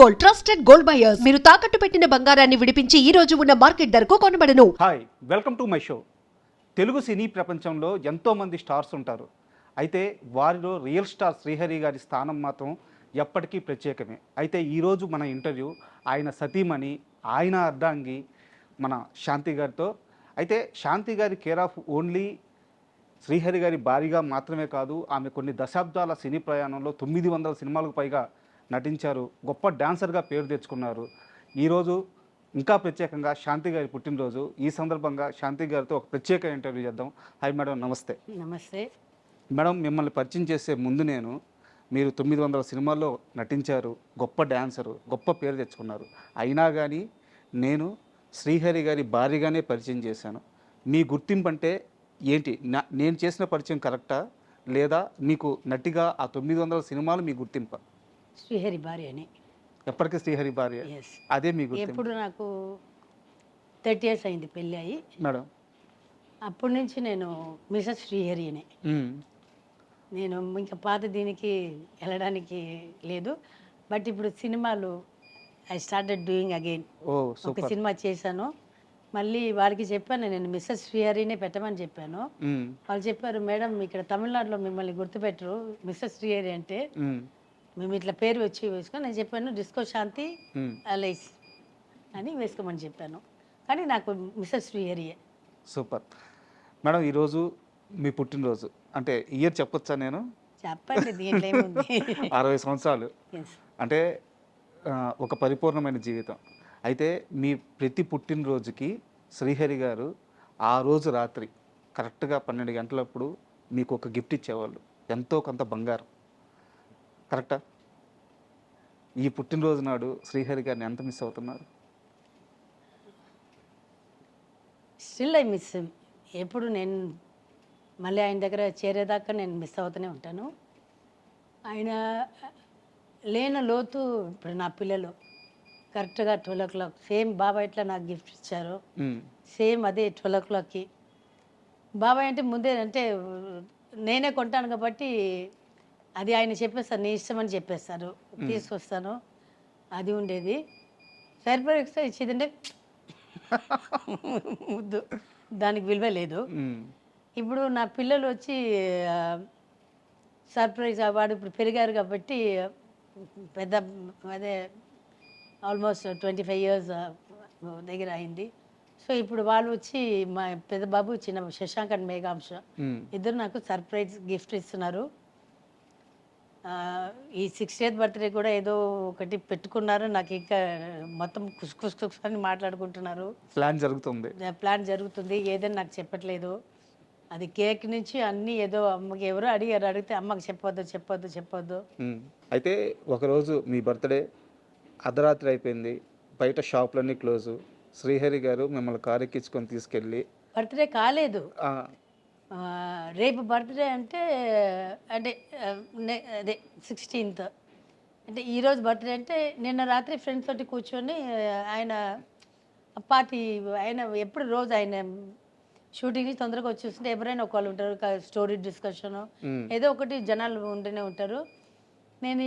Gold, trusted gold buyers. మీరు తాకట్టు పెట్టిన బంగారాన్ని విడిపించి ఈ రోజు ఉన్న మార్కెట్ ధరకు కొనబడను. Hi, welcome to my show. Telugu సినీ ప్రపంచంలో ఎంతోమంది స్టార్స్ ఉంటారు. అయితే వారిలో రియల్ స్టార్ శ్రీహరి గారి స్థానం మాత్రం ఎప్పటికీ ప్రత్యేకమే. అయితే ఈరోజు మన ఇంటర్వ్యూ ఆయన సతీమణి, ఆయన అర్ధాంగి మన శాంతి గారితో. అయితే శాంతి గారి కేర్ ఆఫ్ ఓన్లీ శ్రీహరి గారి భారీగా మాత్రమే కాదు, ఆమె కొన్ని దశాబ్దాల సినీ ప్రయాణంలో 900 సినిమాలకు పైగా నటించారు. గొప్ప డాన్సర్గా పేరు తెచ్చుకున్నారు. ఈరోజు ఇంకా ప్రత్యేకంగా శాంతి గారి పుట్టినరోజు. ఈ సందర్భంగా శాంతి గారితో ఒక ప్రత్యేక ఇంటర్వ్యూ చేద్దాం. హాయ్ మేడం, నమస్తే. నమస్తే మేడం, మిమ్మల్ని పరిచయం చేసే ముందు మీరు 900 సినిమాల్లో నటించారు, గొప్ప డాన్సరు, గొప్ప పేరు తెచ్చుకున్నారు. అయినా కానీ నేను శ్రీహరి గారి భారీగానే పరిచయం చేశాను. మీ గుర్తింపు అంటే ఏంటి? నేను చేసిన పరిచయం కరెక్టా, లేదా మీకు నటిగా ఆ 900 సినిమాలు మీ గుర్తింప? శ్రీహరి భార్య అని. ఎప్పటికీ శ్రీహరి భార్య, అదే మీ గుర్తింపు. ఎప్పుడు నాకు 30 years అయింది పెళ్ళి అయ్యి. మేడం, అప్పటి నుంచి నేను మిసెస్ శ్రీహరి అని. నేను ఇంకా పాత దీనికి వెళ్ళడానికి లేదు. బట్ ఇప్పుడు సినిమాలు ఐ స్టార్టెడ్ డూయింగ్ అగైన్. ఒక సినిమా చేశాను, మళ్ళీ వారికి చెప్పాను నేను మిసెస్ శ్రీహరినే పెట్టమని చెప్పాను. వాళ్ళు చెప్పారు, మేడం ఇక్కడ తమిళనాడులో మిమ్మల్ని గుర్తుపెట్టరు, మిసెస్ శ్రీహరి అంటే మేము ఇట్లా పేరు వచ్చి వేసుకొని. నేను చెప్పాను డిస్కో శాంతి అలైస్ అని వేసుకోమని చెప్పాను, కానీ నాకు మిసెస్ శ్రీహరియే. సూపర్. మేడం, ఈరోజు మీ పుట్టినరోజు, అంటే ఇయర్ చెప్పొచ్చా? నేను చెప్పండి, దీంట్లో ఏముంది. 60 సంవత్సరాలు అంటే ఒక పరిపూర్ణమైన జీవితం. అయితే మీ ప్రతి పుట్టినరోజుకి శ్రీహరి గారు ఆ రోజు రాత్రి కరెక్ట్గా 12 గంటలప్పుడు మీకు ఒక గిఫ్ట్ ఇచ్చేవాళ్ళు, ఎంతో కొంత బంగారం. కరెక్టా? ఈ పుట్టినరోజు నాడు శ్రీహరి గారిని ఎంత మిస్ అవుతున్నారు? Still I miss. ఎప్పుడు నేను మళ్ళీ ఆయన దగ్గర చేరేదాకా నేను మిస్ అవుతూనే ఉంటాను. ఆయన లేని లోతు ఇప్పుడు నా పిల్లలు కరెక్ట్గా 12 o'clock సేమ్ బాబాయ్ ఎట్లా నాకు గిఫ్ట్ ఇచ్చారు, సేమ్ అదే 12 o'clockకి. బాబాయ్ అంటే ముందే అంటే నేనే కొంటాను కాబట్టి అది ఆయన చెప్పేస్తారు, నీ ఇష్టం అని చెప్పేస్తారు, తీసుకొస్తాను. అది ఉండేది. సర్ప్రైజ్ ఇచ్చేదంటే ముద్దు, దానికి విలువ లేదు. ఇప్పుడు నా పిల్లలు వచ్చి సర్ప్రైజ్ వాడు ఇప్పుడు పెరిగారు కాబట్టి పెద్ద అదే ఆల్మోస్ట్ 25 years దగ్గర అయింది. సో ఇప్పుడు వాళ్ళు వచ్చి మా పెద్ద బాబు చిన్న శశాంక్ అండ్ మేఘాంశ ఇద్దరు నాకు సర్ప్రైజ్ గిఫ్ట్ ఇస్తున్నారు. ఈ 60th బర్త్డే కూడా ఏదో ఒకటి పెట్టుకున్నారు. నాకు ఇంకా మొత్తం కుస్ అని మాట్లాడుకుంటున్నారు. ప్లాన్ జరుగుతుంది, ఏదని నాకు చెప్పట్లేదు. అది కేక్ నుంచి అన్నీ ఏదో అమ్మకి ఎవరో అడిగితే అమ్మకి చెప్పొద్దు. అయితే ఒకరోజు మీ బర్త్డే అర్ధరాత్రి అయిపోయింది, బయట షాపులన్నీ క్లోజు. శ్రీహరి గారు మిమ్మల్ని కారు ఎక్కించుకొని తీసుకెళ్ళి. బర్త్డే కాలేదు, రేపు బర్త్డే అంటే అదే 16th. అంటే ఈరోజు బర్త్డే అంటే నిన్న రాత్రి ఫ్రెండ్స్ తోటి కూర్చొని ఆయన పార్టీ, ఆయన ఎప్పుడు రోజు ఆయన షూటింగ్కి తొందరగా వచ్చేస్తుంటే ఎవరైనా ఒకళ్ళు ఉంటారు, స్టోరీ డిస్కషను ఏదో ఒకటి జనాలు ఉంటూనే ఉంటారు. నేను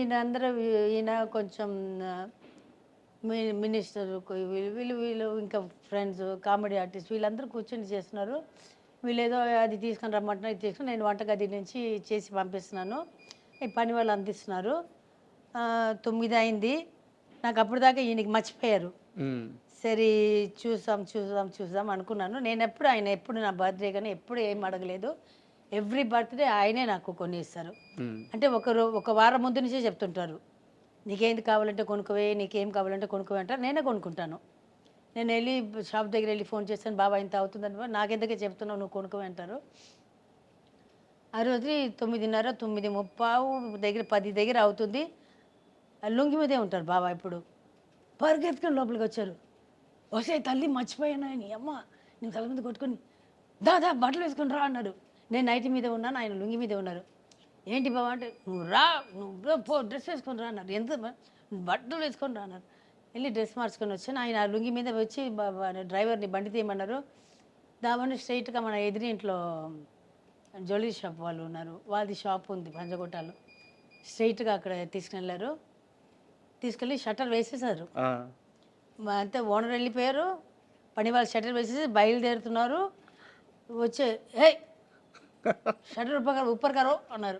ఈయన కొంచెం మినిస్టర్ వీళ్ళు ఇంకా ఫ్రెండ్స్, కామెడీ ఆర్టిస్ట్ వీళ్ళందరూ కూర్చొని చేస్తున్నారు. వీళ్ళు ఏదో అది తీసుకొని రమ్మంటున్నారు, ఇది తీసుకుని నేను వంటగది నుంచి చేసి పంపిస్తున్నాను, ఈ పని వాళ్ళు అందిస్తున్నారు. 9 అయింది. నాకు అప్పుడు దాకా ఈయనకి మర్చిపోయారు. సరే చూసాం అనుకున్నాను. ఆయన ఎప్పుడు నా బర్త్డే కానీ ఎప్పుడు ఏం అడగలేదు. ఎవ్రీ బర్త్డే ఆయనే నాకు కొన్ని ఇస్తారు. అంటే ఒక వారం ముందు నుంచే చెప్తుంటారు, నీకేంది కావాలంటే కొనుక్కోవే, నీకేం కావాలంటే కొనుక్కోవే అంటారు. నేనే కొనుక్కుంటాను. నేను వెళ్ళి షాప్ దగ్గర వెళ్ళి ఫోన్ చేస్తాను, బాబా ఇంత అవుతుందని. నాకెందుకే చెప్తున్నావు, నువ్వు కొనుక్కోవే అంటారు. ఆ రోజు 9:30, 9:30 దగ్గర 10 దగ్గర అవుతుంది. లుంగి మీదే ఉంటారు బాబా. ఇప్పుడు పరిగెత్తుకొని లోపలికి వచ్చారు. వస్తే తల్లి మర్చిపోయాను, ఆయన అమ్మ నేను తల మీద కొట్టుకొని దాదా బట్టలు వేసుకొని రా అన్నాడు. నేను నైట్ మీద ఉన్నాను, ఆయన లుంగి మీదే ఉన్నారు. ఏంటి బాబా అంటే, నువ్వు పో డ్రెస్ వేసుకొని రా అన్నారు. ఎంత బట్టలు వేసుకొని రా అన్నారు. వెళ్ళి డ్రెస్ మార్చుకొని వచ్చాను. ఆయన లుంగి మీద వచ్చి డ్రైవర్ని బండి తీయమన్నారు. దావని స్ట్రైట్గా మన ఎదురింట్లో జ్యువెలరీ షాప్ వాళ్ళు ఉన్నారు, వాళ్ళది షాప్ ఉంది పంజగుట్టాలో. స్ట్రైట్గా అక్కడ తీసుకుని వెళ్ళారు. తీసుకెళ్ళి షట్టర్ వేసేసారు. ఆ, అంతే ఓనర్ వెళ్ళిపోయారు, పని వాళ్ళు షట్టర్ వేసేసి బయలుదేరుతున్నారు. వచ్చే హే షట్టర్ ఉప్పర్ కరో అన్నారు.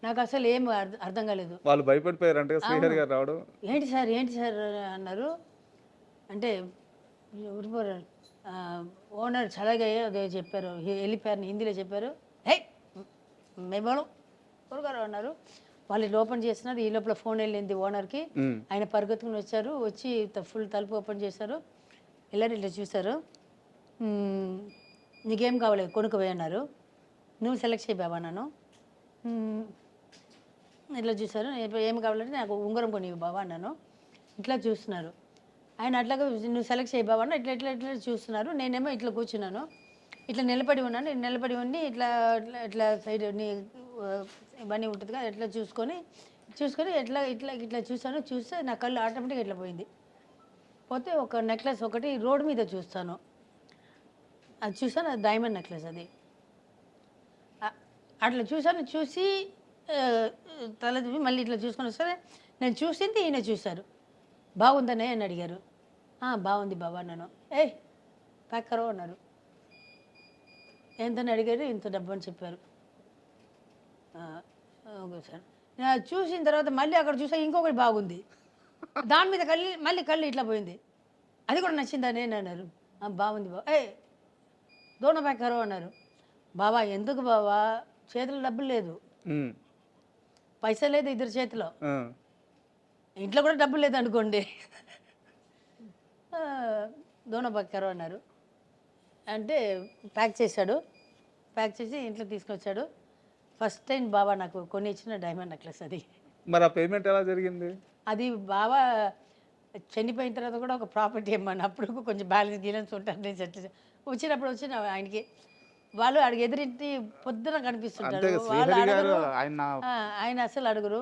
నాకు అసలు ఏం అర్థం కాలేదు. వాళ్ళు భయపడిపోయారంటే శ్రీహరి గారు రావడం. ఏంటి సార్ అన్నారు. అంటే ఓనర్ చలాగా అదే చెప్పారు, వెళ్ళిపోయారు, హిందీలో చెప్పారు. హే మేమోను ఊరుగారు అన్నారు. వాళ్ళు ఇట్లా ఓపెన్ చేస్తున్నారు. ఈ లోపల ఫోన్ వెళ్ళింది ఓనర్కి. ఆయన పరుగెత్తుకుని వచ్చారు, వచ్చి ఫుల్ తలుపు ఓపెన్ చేశారు. వెళ్ళారు, ఇట్లా చూశారు. నీకేం కావాలి కొనుక్కోపోయి అన్నారు. నువ్వు సెలెక్ట్ చేయి బాబా నన్ను. ఇట్లా చూశారు. ఏం కావాలంటే నాకు ఉంగరం కొనివి బాబా అన్నాను. ఇట్లా చూస్తున్నారు. ఆయన అట్లాగా నువ్వు సెలెక్ట్ చేయి బాబా అన్న. ఇట్లా ఇట్లా ఇట్లా చూస్తున్నారు. నేనేమో ఇట్లా కూర్చున్నాను, ఇట్లా నిలబడి ఉన్నాను. నేను నిలబడి ఉండి ఇట్లా ఇట్లా ఇట్లా సైడ్ ఇవన్నీ ఉంటుంది కదా, ఇట్లా చూసుకొని ఇట్లా ఇట్లా ఇట్లా చూసాను. చూస్తే నా కళ్ళు ఆటోమేటిక్గా ఇట్లా పోయింది. పోతే ఒక నెక్లెస్ ఒకటి రోడ్డు మీద చూస్తాను. అది చూసాను, అది డైమండ్ నెక్లెస్. అది అట్లా చూసాను. చూసి తల మళ్ళీ ఇట్లా చూసుకొని వస్తే నేను చూసింది ఈయన చూశారు. బాగుందనే అని అడిగారు. బాగుంది బాబా అన్నాను. ఏయ్ ప్యాక్ కరో అన్నారు. ఎంతని అడిగారు. ఇంత డబ్బు అని చెప్పారు. Okay sir. నేను చూసిన తర్వాత మళ్ళీ అక్కడ చూసా ఇంకొకటి బాగుంది. దాని మీద మళ్ళీ కళ్ళు ఇట్లా పోయింది. అది కూడా నచ్చిందా నేను అన్నారు. బాగుంది బాబా. ఏ దోణ ప్యాక్ కరో అన్నారు. బాబా ఎందుకు బాబా, చేతిలో డబ్బులు లేదు, పైసా లేదు ఇద్దరు చేతిలో, ఇంట్లో కూడా డబ్బులు లేదు అనుకోండి. దోణ ప్యాక్ కరో అన్నారు. అంటే ప్యాక్ చేశాడు. ప్యాక్ చేసి ఇంట్లో తీసుకొచ్చాడు. ఫస్ట్ టైం బాబా నాకు కొని ఇచ్చిన డైమండ్ నెక్లెస్ అది. మరి ఆ పేమెంట్ ఎలా జరిగింది? అది బాబా చనిపోయిన తర్వాత కూడా ఒక ప్రాపర్టీ ఇమ్మని, అప్పుడు కొంచెం బ్యాలెన్స్ ఉంటారు. నేను వచ్చినప్పుడు వచ్చిన ఆయనకి వాళ్ళు అడిగి ఎదురింటి పొద్దున కనిపిస్తుంటారు. వాళ్ళు అడగరు, ఆయన అసలు అడుగురు.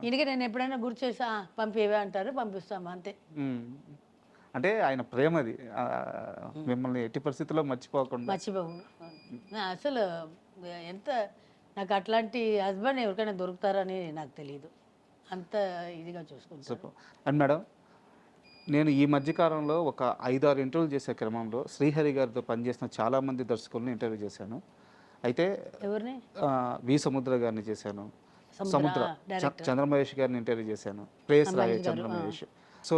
ఇందుకే నేను ఎప్పుడైనా గుర్తు చేసి పంపేవే అంటారు, పంపిస్తాము అంతే. అంటే ఆయన ప్రేమది మిమ్మల్ని ఎట్టి పరిస్థితుల్లో మర్చిపోవు. అసలు ఎంత నాకు అట్లాంటి హస్బెండ్ ఎవరికైనా దొరుకుతారని నాకు తెలియదు. అంత ఇదిగా చూసుకుంటారు. అండ్ మేడం, నేను ఈ మధ్యకాలంలో ఒక 5-6 ఇంటర్వ్యూలు చేసే క్రమంలో శ్రీహరి గారితో పనిచేసిన చాలామంది దర్శకులను ఇంటర్వ్యూ చేశాను. అయితే ఎవరిని? వి సముద్ర గారిని చేశాను, చంద్రమహేష్ గారిని ఇంటర్వ్యూ చేశాను, ప్రేయస్ రాయ చంద్రమహేష్. సో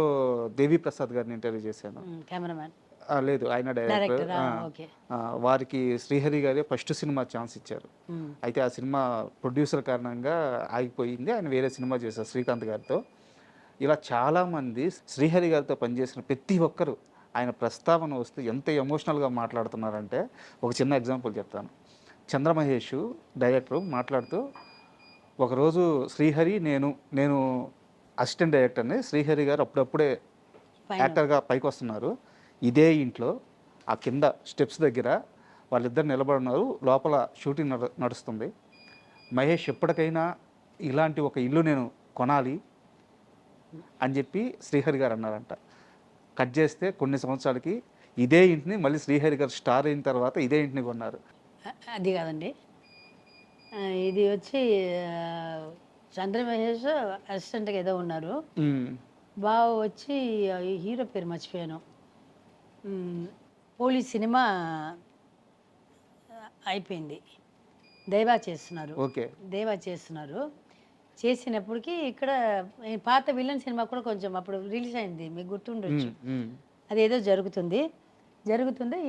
దేవి ప్రసాద్ గారిని ఇంటర్వ్యూ చేశాను. కెమెరామ్యాన్ లేదు, ఆయన డైరెక్టర్. వారికి శ్రీహరి గారే ఫస్ట్ సినిమా ఛాన్స్ ఇచ్చారు. అయితే ఆ సినిమా ప్రొడ్యూసర్ కారణంగా ఆగిపోయింది. ఆయన వేరే సినిమా చేశారు శ్రీకాంత్ గారితో. ఇలా చాలామంది శ్రీహరి గారితో పనిచేసిన ప్రతి ఒక్కరు ఆయన ప్రస్తావన వస్తూ ఎంత ఎమోషనల్గా మాట్లాడుతున్నారంటే, ఒక చిన్న ఎగ్జాంపుల్ చెప్తాను. చంద్రమహేష్ డైరెక్టర్ మాట్లాడుతూ, ఒకరోజు శ్రీహరి నేను అసిస్టెంట్ డైరెక్టర్ని, శ్రీహరి గారు అప్పుడప్పుడే యాక్టర్గా పైకి వస్తున్నారు. ఇదే ఇంట్లో ఆ కింద స్టెప్స్ దగ్గర వాళ్ళిద్దరు నిలబడినారు, లోపల షూటింగ్ నడుస్తుంది. మహేష్ ఎప్పటికైనా ఇలాంటి ఒక ఇల్లు నేను కొనాలి అని చెప్పి శ్రీహరి గారు అన్నారంట. కట్ చేస్తే కొన్ని సంవత్సరాలకి ఇదే ఇంటిని మళ్ళీ శ్రీహరి గారు స్టార్ అయిన తర్వాత ఇదే ఇంటిని కొన్నారు. అది కాదండి, ఇది వచ్చి చంద్రమహేష్ అసిస్టెంట్గా ఏదో ఉన్నారు. బాగా వచ్చి హీరో పేరు మర్చిపోయాను. పోలీస్ సినిమా అయిపోయింది, దేవా చేస్తున్నారు. ఓకే, దేవా చేస్తున్నారు. చేసినప్పటికీ ఇక్కడ పాత విలన్ సినిమా కూడా కొంచెం అప్పుడు రిలీజ్ అయింది, మీకు గుర్తుండొచ్చు. అదేదో జరుగుతుంది.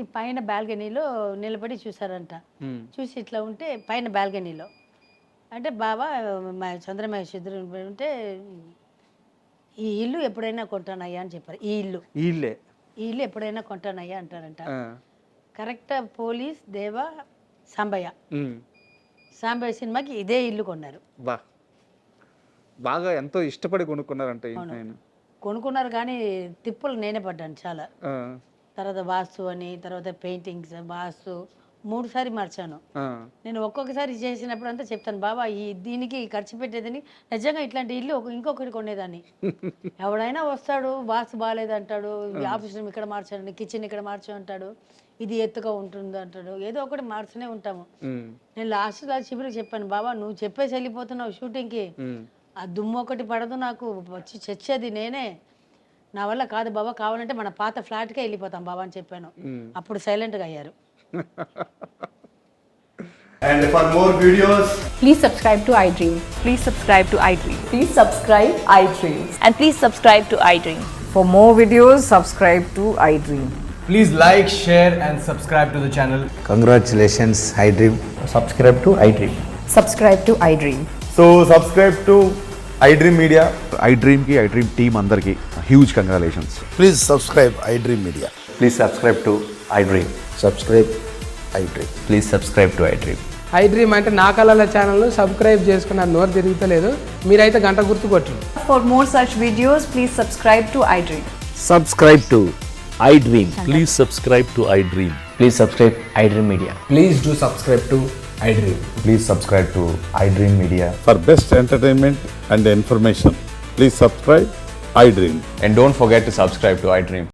ఈ పైన బాల్కనీలో నిలబడి చూసారంట. చూసి ఇట్లా ఉంటే పైన బాల్కనీలో అంటే బాబా చంద్రమహేష్ ఇద్దరు ఉంటే, ఈ ఇల్లు ఎప్పుడైనా కొంటానయ్యా అని చెప్పారు. ఈ ఇల్లు ఎప్పుడైనా కొంటానయ్యా అంటారంట. కరెక్ట్ పోలీస్ దేవా సాంబయ్య సినిమాకి ఇదే ఇల్లు కొన్నారు. బాగా ఎంతో ఇష్టపడి కొనుక్కున్నారు. కానీ తిప్పులు నేనే పడ్డాను చాలా. తర్వాత వాస్తు అని, తర్వాత పెయింటింగ్స్, వాస్తు 3 సార్లు మార్చాను. నేను ఒక్కొక్కసారి చేసినప్పుడు అంతా చెప్తాను, బాబా దీనికి ఖర్చు పెట్టేదని నిజంగా ఇట్లాంటి ఇల్లు ఇంకొకటి కొనేదాన్ని. ఎవడైనా వస్తాడు, వాస్తు బాగాలేదు అంటాడు, ఆఫీస్ రూమ్ ఇక్కడ మార్చాడు, కిచెన్ ఇక్కడ మార్చు అంటాడు, ఇది ఎత్తుగా ఉంటుంది అంటాడు, ఏదో ఒకటి మార్చునే ఉంటాము. నేను లాస్ట్ చివరికి చెప్పాను, బాబా నువ్వు చెప్పేసి వెళ్ళిపోతున్నావు షూటింగ్కి, ఆ దుమ్ము ఒకటి పడదు, నాకు వచ్చి చచ్చేది నేనే. నా వల్ల కాదు బాబా, కావాలంటే మన పాత ఫ్లాట్కే వెళ్ళిపోతాం బాబా అని చెప్పాను. అప్పుడు సైలెంట్గా అయ్యారు. And for more videos, Please subscribe to iDream. Please subscribe to iDream. Please subscribe iDream. And please subscribe to iDream. For more videos, subscribe to iDream. please like, share, and subscribe to the channel. Congratulations, iDream. Subscribe to iDream. Subscribe to iDream. So subscribe to iDream Media. iDream की iDream team अंदर की huge congratulations. Please subscribe iDream Media. Please subscribe to iDream. Subscribe iDream. Please subscribe to iDream. iDream అంటే నా కళల ఛానల్ను subscribe చేసుకున్నారు, నోరు తిరుగుతలేదు. మీరైతే గంట గుర్తు కొట్టండి. For more such videos, please subscribe to iDream. Subscribe to iDream. Please subscribe to iDream. Please subscribe iDream Media. Please do subscribe to iDream. Please subscribe to iDream Media. For best entertainment and information, please subscribe iDream. And don't forget to subscribe to iDream.